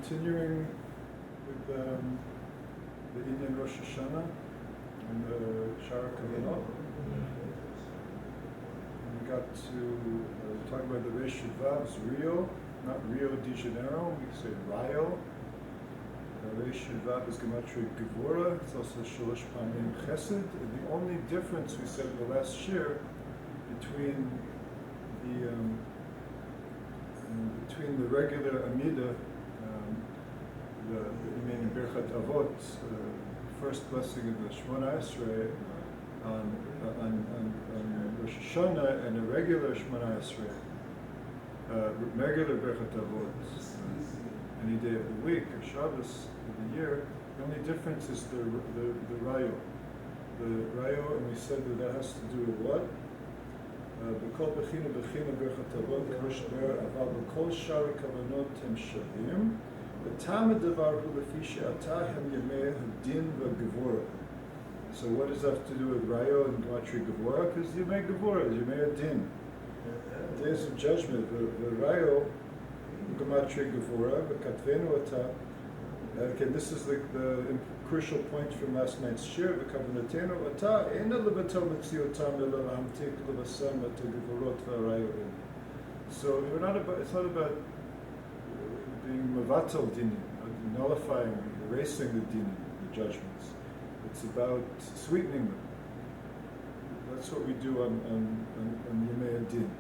continuing with the Indian Rosh Hashanah and the Shara Kabbala. And we got to talk about the Reish Vav's Rio, not Rio de Janeiro, we say Rayo. Reish Vav is Gematria Gevura, it's also Shalosh Pamim Chesed. And the only difference we said in the last year between the regular Amida, the main Birchat Avot, first blessing of the Shemona Esrei on Rosh Hashanah, and a regular Shemona Esrei, regular Birchat Avot, any day of the week or Shabbos of the year. The only difference is the Rayo. The Rayo, and we said that has to do with what? בכל בחינה בחינה ברכת אבות כמו שבר אבל בכל שאר הכוונות הם שווים וטעם הדבר הוא לפי שעתה הם ימי הדין והגבורה. So what does that have to do with Rayo and Gematria Gevura? Because Yemei Gevura is Yemei Adin. Days of judgment, the Rayo, Gematria Gevura, B'katvenu Ata. Again, this is the crucial point from last night's shir. V'kavanatenu Ata ena lebatel mitziotam ela lahamtik levasam et Gevurot v'Rayo. So we're not about. It's not about being mevatel dinim, nullifying, erasing the dinim, the judgments. It's about sweetening them. That's what we do on Yemei Adin,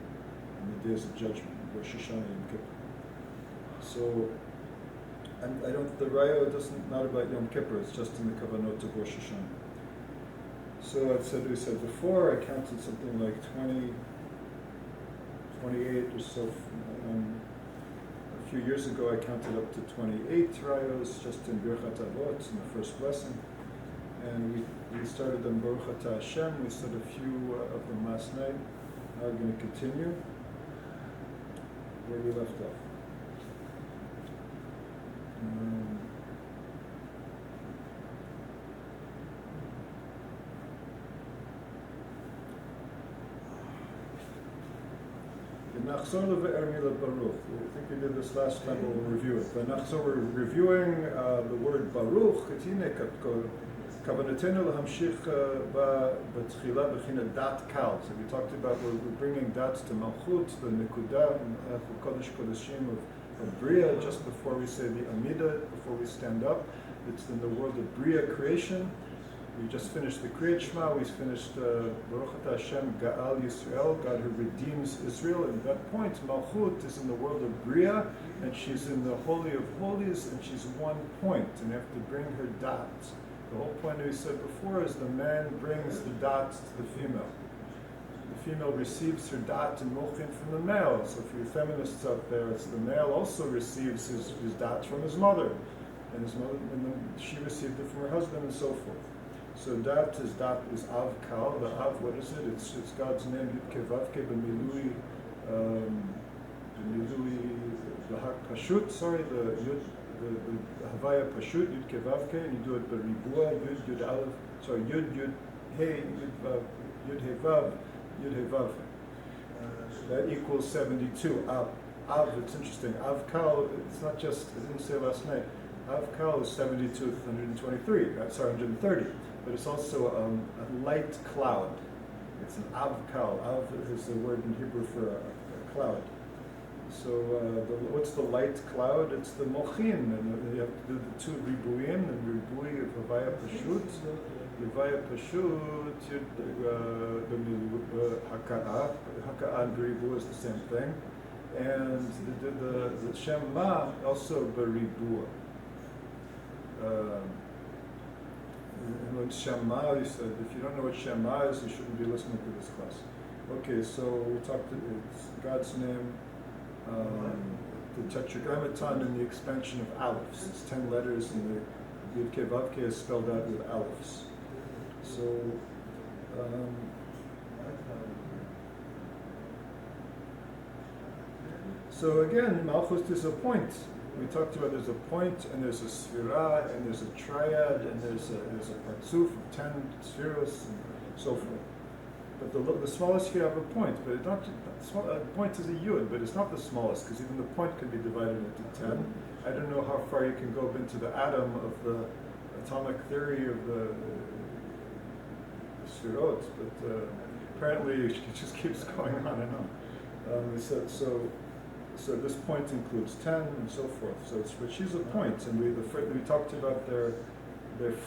on the days of judgment, Rosh Hashanah and Kippur. So, and I don't. The Rayo doesn't not about Yom Kippur. It's just in the Kavanot of Rosh Hashanah. So we said before. I counted something like 28 or so. A few years ago, I counted up to 28 Rayos just in Birchat Avot in the first blessing. And we started on Baruch Atah Hashem. We said a few of them last night. Now we're going to continue where we left off. I think we did this last time, but we'll review it. So we're reviewing the word Baruch. Kavanatenu lahamshich b'tchila b'china dat kal. So we talked about we're bringing dat to Malchut, the Nekudah, Kodesh Kodeshim of Bria, just before we say the Amida, before we stand up. It's in the world of Bria creation. We just finished the Kriyat Shema. We finished Baruch Atah Hashem Ga'al Yisrael, God who redeems Israel. And at that point, Malchut is in the world of Bria, and she's in the Holy of Holies, and she's one point, and you have to bring her dat. The whole point we said before is the man brings the dat to the female. The female receives her dat and mochin from the male. So for you feminists out there, it's the male also receives his dat from his mother, and then she received it from her husband, and so forth. So dat is Av Kal. The Av, what is it? It's God's name, Yud Kevavke b'milui the Pashut. Sorry, the Yud. The Havaya Pashut, Yud Kevavke, and you do it Beribua, Yud Aleph, sorry, Yud Hey, Yud Hey Vav, Yud Hey Vav. That equals 72. Av, it's interesting. Av Kal, it's not just, I didn't say last night, Av Kal is 72, 123, sorry, 130, but it's also a light cloud. It's an Av Kal. Av is the word in Hebrew for a cloud. So what's the light cloud? It's the mochin, and you have to do the two ribuim, and ribui of Havaya Pashut, Havaya Pashut, Haka'a and ribu is the same thing, and the Shema also beribua. And when Shema, you said, if you don't know what Shema is, you shouldn't be listening to this class. Okay, so we'll talk to it's God's name. The Tetragrammaton and the expansion of aleph. It's 10 letters, and the Yud Kei Vav Kei is spelled out with alephs. So again, Malchus is a point. We talked about there's a point, and there's a sphira, and there's a triad, and there's a partsuf of 10 spheros, and so forth. but the smallest you have a point, but it's not the point is a yud, but it's not the smallest because even the point can be divided into 10. I don't know how far you can go into the atom of the atomic theory of the sfirot, but apparently it just keeps going on and on. So this point includes 10 and so forth. So but she's a point, and we talked about their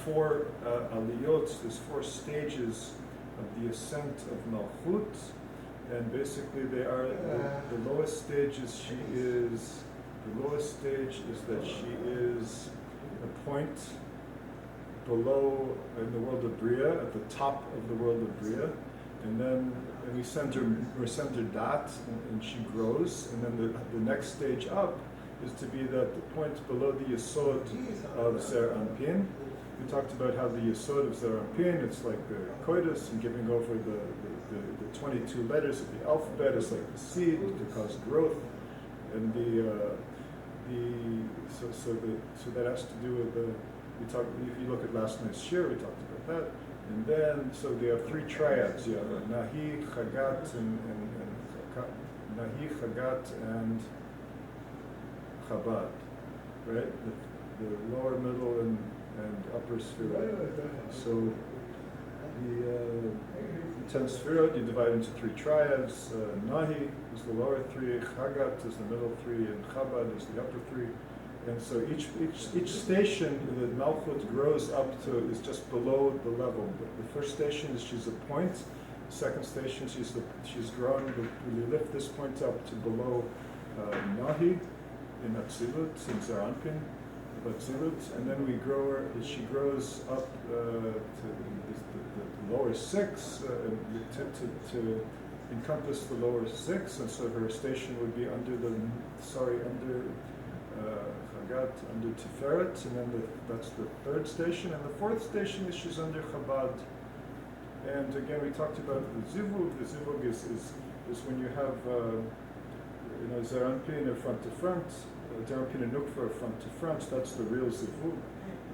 four aliyot, there's 4 stages of the ascent of Malchut, and basically they are the lowest stage is that she is a point below in the world of Bria, at the top of the world of Bria, and we send her dat, and she grows, and then the next stage up is to be that the point below the yesod of Zer Anpin. We talked about how the yesod of Zer Anpin, it's like the koitus and giving over the 22 letters of the alphabet is like the seed to cause growth, and so that has to do with if you look at last night's shir, we talked about that. And then, so they have 3 triads. You have Nahi, Chagat, and Nahi, Chagat, and Chabad, right? The lower, middle, and upper sphere. So the 10 sphirot you divide into 3 triads. Nahi is the lower 3, Chagat is the middle 3, and Chabad is the upper 3. And so each station that Malchut grows up to is just below the level. The first station is she's a point. The second station she's grown. We lift this point up to below Nahi in Atzilut, in Zer Anpin of Atzilut, and then we grow her. She grows up to the lower 6 to encompass the lower 6, and so her station would be under Chagat, under Tiferet, and then that's the 3rd station, and the 4th station is she's under Chabad. And again, we talked about the zivug. The zivug is when you have Zer Anpin front to front, Zer Anpin and Nukva front to front. That's the real zivug.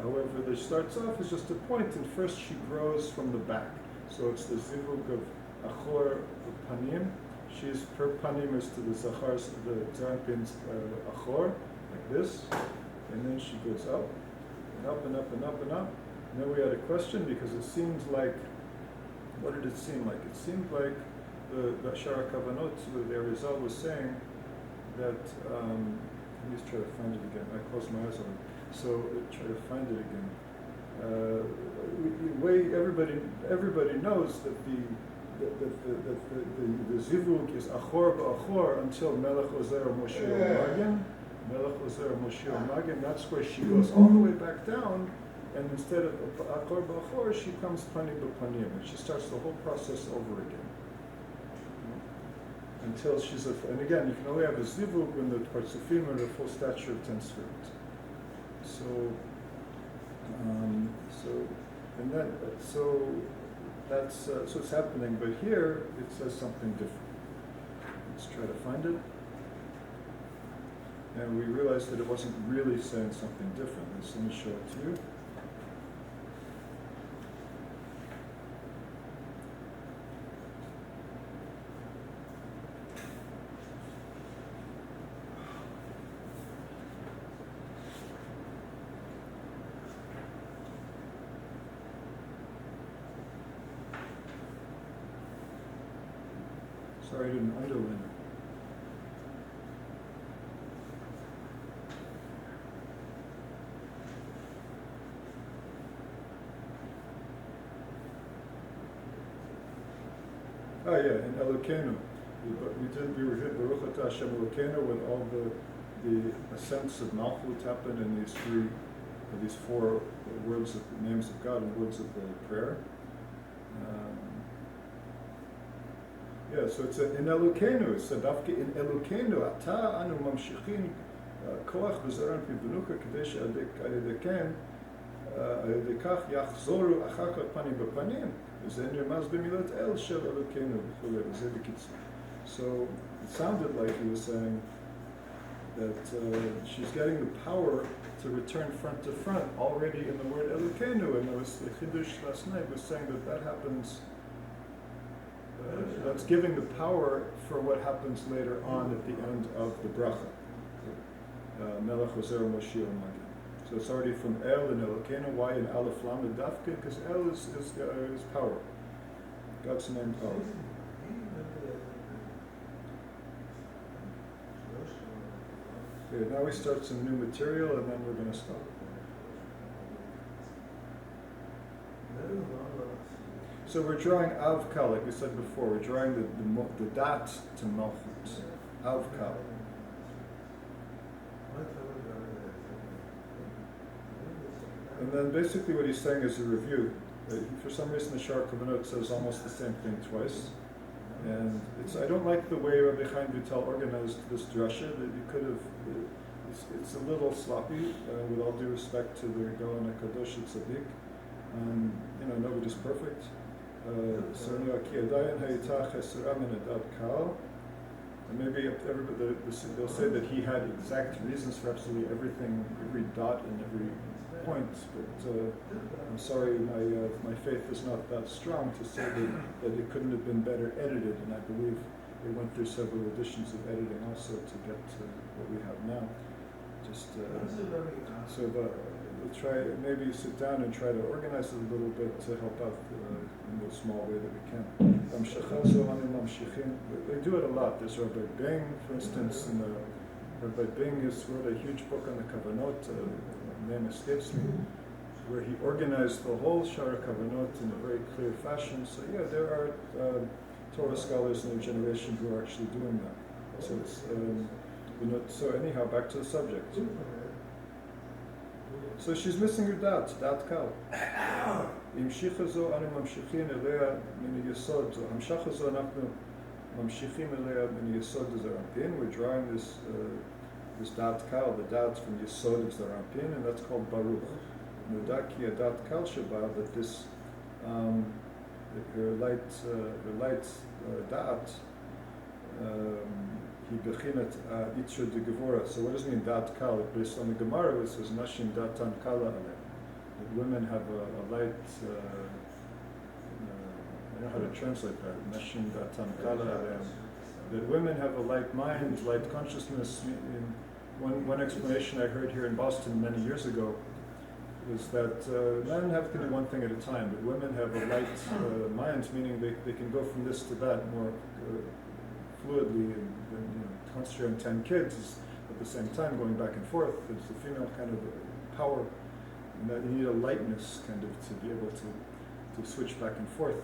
However, there starts off as just a point, and first she grows from the back. So it's the zivug of Achor Panim. Her panim is to the Zachar's, the Zer Anpin's Achor, like this, and then she goes up, and up, and up, and up, and up. And then we had a question, because it seemed like, what did it seem like? It seemed like the Shara Kavanot, the Arizal was saying that, let me just try to find it again. I closed my eyes on it. So try to find it again. Everybody knows that the zivug is achor ba'achor until Melech Ozer Moshe Magen. Melech Ozer Moshe Magen. That's where she goes all the way back down, and instead of achor ba'achor, she comes panim b'panim, and she starts the whole process over again. Until she's and again, you can only have a zivug when the partzufim are the full stature of 10 sfirot. So that's it's happening, but here it says something different. Let's try to find it. And we realized that it wasn't really saying something different. Let me show it to you. Sorry, I didn't underline it. Oh yeah, in Elokeinu. We were here, Baruch Atah Hashem Elokeinu, when all the ascents of Malchut happened in these 4 words of the names of God and words of the prayer. Yeah, so it's in Elokeinu. It's dafke in Elokeinu. Ata anu mamshichin koach b'zer anpin v'nuka kadei she'al ken al kach yachzoru achar כך panim b'panim. V'zeh nirmaz b'milat el shel Elokeinu v'chulei v'zeh b'kitzur. So it sounded like he was saying that she's getting the power to return front to front already in the word Elokeinu, and there was the Chiddush last night was saying that happens that's giving the power for what happens later on at the end of the bracha. Melech Ozer Moshiach Magid. So it's already from El and Elokeinu. Why in Aleph Lamed Dafke? Because El is power. God's name power. Okay, now we start some new material and then we're going to stop. So we're drawing Avkal, like we said before. We're drawing the dat to Malchut. Avkal. And then basically what he's saying is a review. For some reason the Shar Kavanot says almost the same thing twice. And I don't like the way Rabbi Chaim Vital organized this drasha. That you could have, it's a little sloppy, with all due respect to the Gaon HaKadosh Tzaddik. Nobody's perfect. And maybe everybody, they'll say that he had exact reasons for absolutely everything, every dot and every point, but I'm sorry, my faith is not that strong to say that it couldn't have been better edited, and I believe they went through several editions of editing also to get to what we have now. We'll try, maybe sit down and try to organize it a little bit to help out in the small way that we can. They do it a lot. There's Rabbi Bing, for instance, and Rabbi Bing wrote a huge book on the Kavanot, name escapes me, where he organized the whole Shara Kavanot in a very clear fashion. So yeah, there are Torah scholars in the generation who are actually doing that. So it's so anyhow, back to the subject. So she's missing her dat kal. המשיכה זו אנו ממשיכים אליה מן היסוד, זו המשכה זו אנחנו ממשיכים אליה מן היסוד הזרעפין. We're drawing this dat kal, the dat from Yesod of Zerampin, and that's called Baruch. Nudaki a dat kal sheba, that this her light dat he bechinet itsur de gevora. So what does it mean dat kal? Based on the Gemara, it says nashim datan kala aleh. That women have a light. I don't know how to translate that. Nashim datan kala aleh. That women have a light mind, light consciousness. One explanation I heard here in Boston many years ago is that men have to do one thing at a time, but women have a light mind, meaning they can go from this to that more fluidly, and concentrate on 10 kids at the same time, going back and forth. It's the female kind of power, and that you need a lightness kind of to be able to switch back and forth,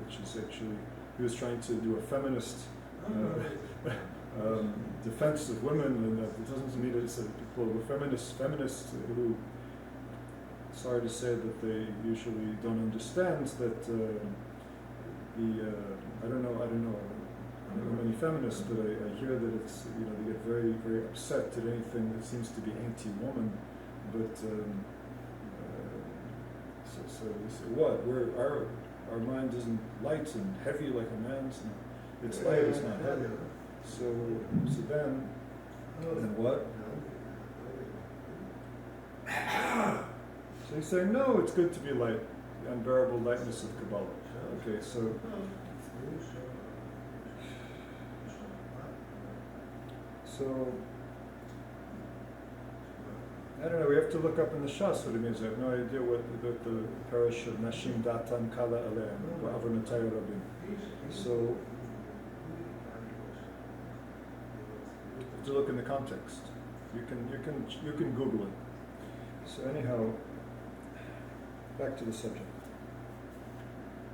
which is actually, he was trying to do a feminist defense of women, and it doesn't mean it's people who are feminists who, sorry to say that they usually don't understand that I don't know many feminists, but I hear that it's, they get very, very upset at anything that seems to be anti-woman, but so they say, what? Our mind isn't light and heavy like a man's. No, it's light, it's not heavy. So then what? So he's saying, no, it's good to be light, the unbearable lightness of Kabbala. Okay, so I don't know, we have to look up in the Shas what it means. I have no idea what the parish of Nashim Datan Kala Aleim, Avonatay Rabin. So to look in the context. You can Google it. So anyhow, back to the subject.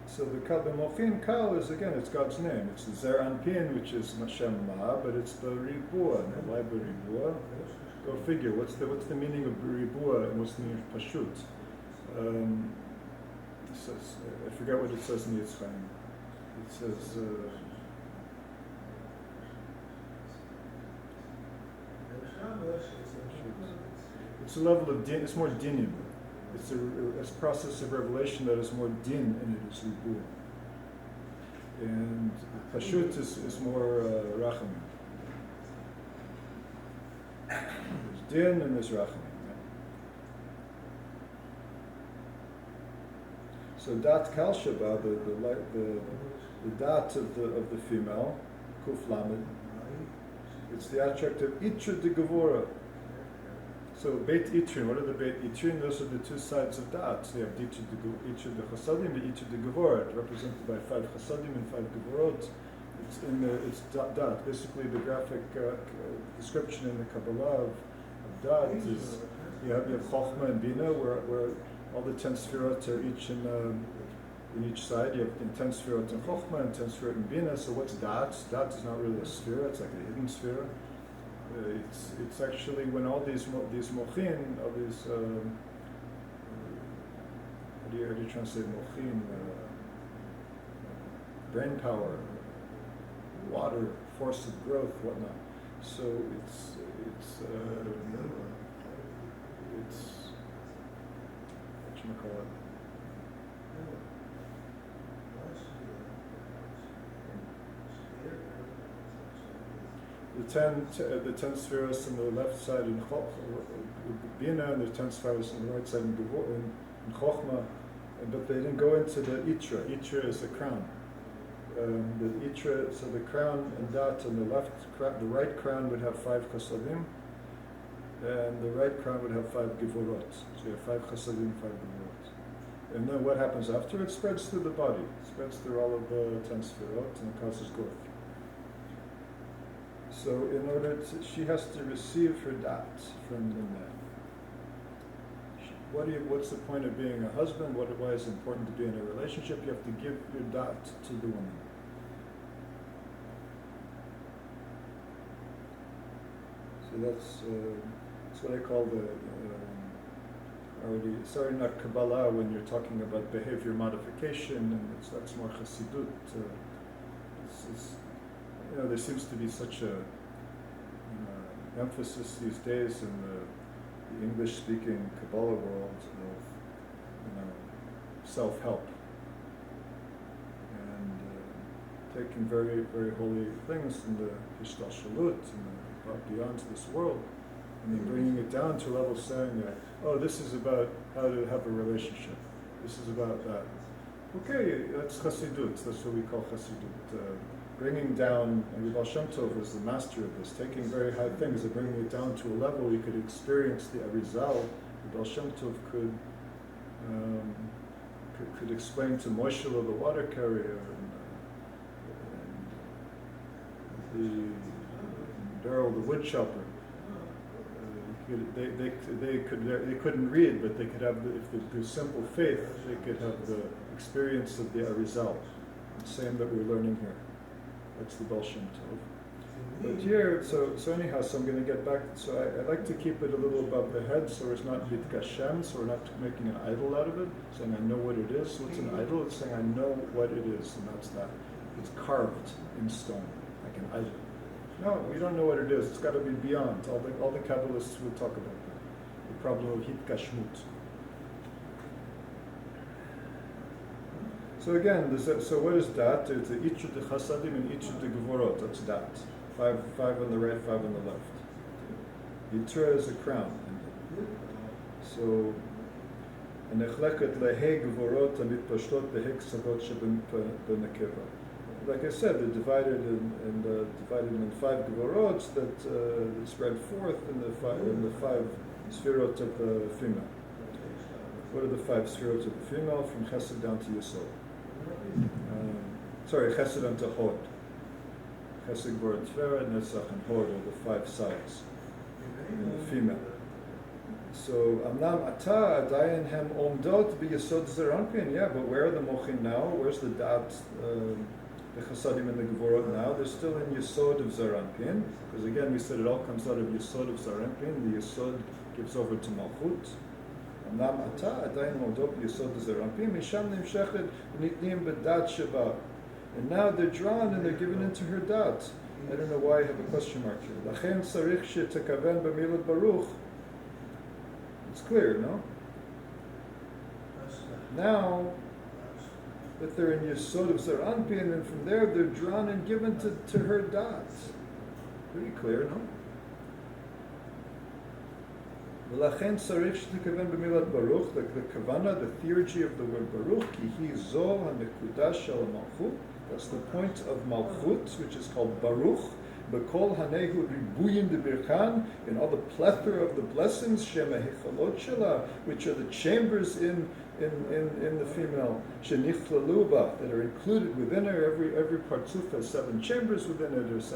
So the Mochin Kal is, again, it's God's name. It's the Zer Anpin, which is Mashem Ma, but it's the Ribua. Why the Ribua? Go figure. What's the meaning of Ribua and what's the meaning of Pashut? I forget what it says in Yitzchayim. It says it's a level of din. It's more dinim. It's a process of revelation that is more din in it, is Ribua. And Pashut is more Rachamim. There's din and there's Rachamim. So Dat Kal Shaba, the dat of the female, kuf lamed. It's the attribute of itra de gevora. So Beit Itrin, what are the Beit Itrin? Those are the two sides of dat. So you have Itra de Chasadim and Itra de Gevorot, represented by 5 Chasadim and 5 Gevorot. It's dat. Basically, the graphic description in the Kabbala of dat is you have Chochmah and Bina, where all the 10 Sfirot are each in each side. You have 10 Sfirot in Chochmah and 10 Sfirot in Bina. So what's dat? Dat is not really a sphere; it's like a hidden sphere. It's actually when all these mochin, all these how do you translate mochin? Brain power, water, force of growth, whatnot. So it's what you call it? The 10 spheres on the left side in Bina, and the 10 spheres on the right side in Chochmah, but they didn't go into the Itra. Itra is the crown. The Itra, so the crown and dat on the left, the right crown would have 5 Chasadim, and the right crown would have 5 Gevorot. So you have 5 Chasadim, 5 Gevorot. And then what happens after? It spreads through the body. It spreads through all of the 10 spherot and it causes growth. So in order to, she has to receive her dat from the man. What's the point of being a husband? Why is it important to be in a relationship? You have to give your dat to the woman. So that's what I call not Kabbala when you're talking about behavior modification, and that's more Chassidut. There seems to be such a emphasis these days in the English-speaking Kabbala world of self-help and taking very, very holy things in the Hishtalshalut and beyond this world, and then bringing it down to a level saying that, this is about how to have a relationship. This is about that. Okay, that's Chassidut. That's what we call Chassidut. Bringing down, and Baal Shem Tov is the master of this, taking very high things and bringing it down to a level you could experience the Arizal. The Baal Shem Tov could explain to Moshe the water carrier and the Beryl the wood chopper. They couldn't read, but they could have through simple faith they could have the experience of the Arizal. The same that we're learning here. That's the Baal Shem Tov. But here, so anyhow, so I'm going to get back. So I like to keep it a little above the head, so it's not Yitkashem, so we're not making an idol out of it, saying I know what it is. So what's an idol? It's saying I know what it is, and that's that. It's carved in stone, like an idol. No, we don't know what it is. It's got to be beyond. All the Kabbalists will talk about that. The problem of Hitkashmut. So again, so what is dat? There's the Itra de Chasadim and Itra de Gevorot. That's dat. 5 on the right, 5 on the left. Itra is a crown. So, Nechleket lehe Gevorot amit pashtot behe ksavot shebenekeva. Like I said, they're divided in 5 Gevorot that spread forth in the 5 Sfirot of the female. What are the 5 Sfirot of the female? From Chesed down to Yesod. Chesed down to Hod. Chesed, Gvor, Teferet, Netzach, and Hod are the 5 sides in the female. So, Amnam Ata Adayin Hem Omdot B'Yesod Zeranpin. Yeah, but where are the Mochin now? Where's the Dat, the Chasadim and the Gevorot now? They're still in Yesod of Zeranpin, because again we said it all comes out of Yesod of Zeranpin. The Yesod gives over to Malchut. אמנם אתה עדיין מועדות ביסוד הזרעפים, משם נמשכת ונתנים בדת שבה. And now they're drawn and they're given into her dat. I don't know why I have a question mark here. לכן צריך שתכוון במילת ברוך. It's clear, no? Now that they're in Yesod of Zeranpin, and from there they're drawn and given to her dat. Pretty clear, no? ולכן צריך שתכוון במילת ברוך, the kavana, the theurgy of the word baruch, כי היא זו הנקודה של המלכות, That's the point of Malchut, which is called Baruch. Bekol hanehu ribuyin de birkan, in all the plethora of the blessings, shema hechalot shela, which are the chambers in the female, shenichlaluba, that are included within her. Every partzuf has 7 chambers within it. There's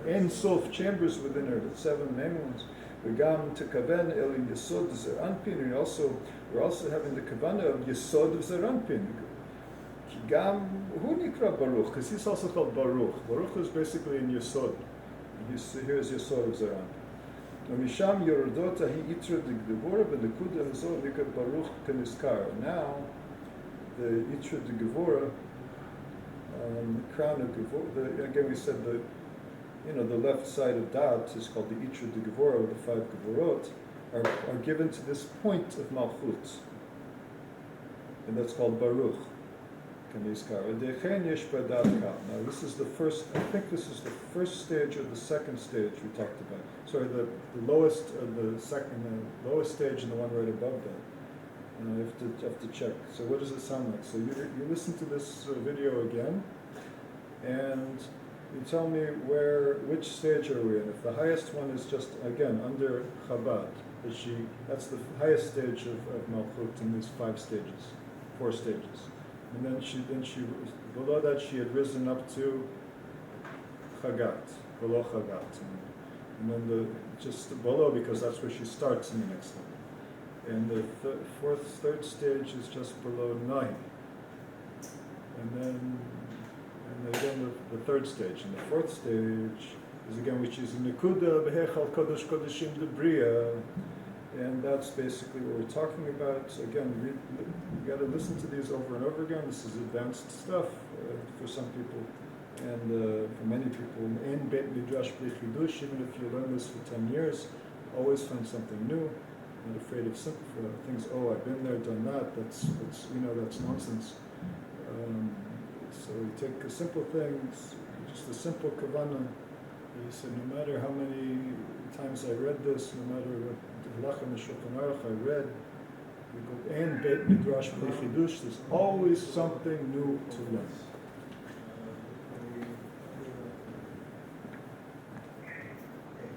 Ein Sof chambers within her, the 7 main ones. V'gam tekaven el yesod zeranpin, and we're also having the kavanah of yesod of zeranpin. Gam hu nikra Baruch, because he's also called Baruch. Baruch is basically in Yesod. Here's Yesod of Zeran. Misham yorodot hi itra digdevora benekuda hazor nikra Baruch keniskar. Now, the itra digdevora, crown of Gevora. Again, we said the left side of Dat is called the itra digdevora, the 5 Gevorot, are given to this point of Malchut, and that's called Baruch. Now this is the first, I think this is the first stage or the second stage we talked about. Sorry, the lowest stage and the one right above that. I have to check. So what does it sound like? So you listen to this video again, and you tell me which stage are we in. If the highest one is just, again, under Chabad, that's the highest stage of Malchut in these 4 stages. And then she below that she had risen up to Chagat, below Chagat, and then just below, because that's where she starts in the next level. And the third stage is just below Nahi, and then the third stage, and the 4th stage is again, which is Nekuda Behechal Kodesh Kodeshim Debriya. And that's basically what we're talking about. So again, you got to listen to these over and over again. This is advanced stuff for some people, and for many people. In Beit Midrash B'li Chidush, even if you learn this for 10 years, always find something new. Not afraid of simple things. Oh, I've been there, done that. That's nonsense. So you take simple things, just a simple kavanah. You say, no matter how many times I read this, no matter what Halach and the Shulchan Aruch I read, we go and Beit Midrash B'li Chidush. There's always something new to learn.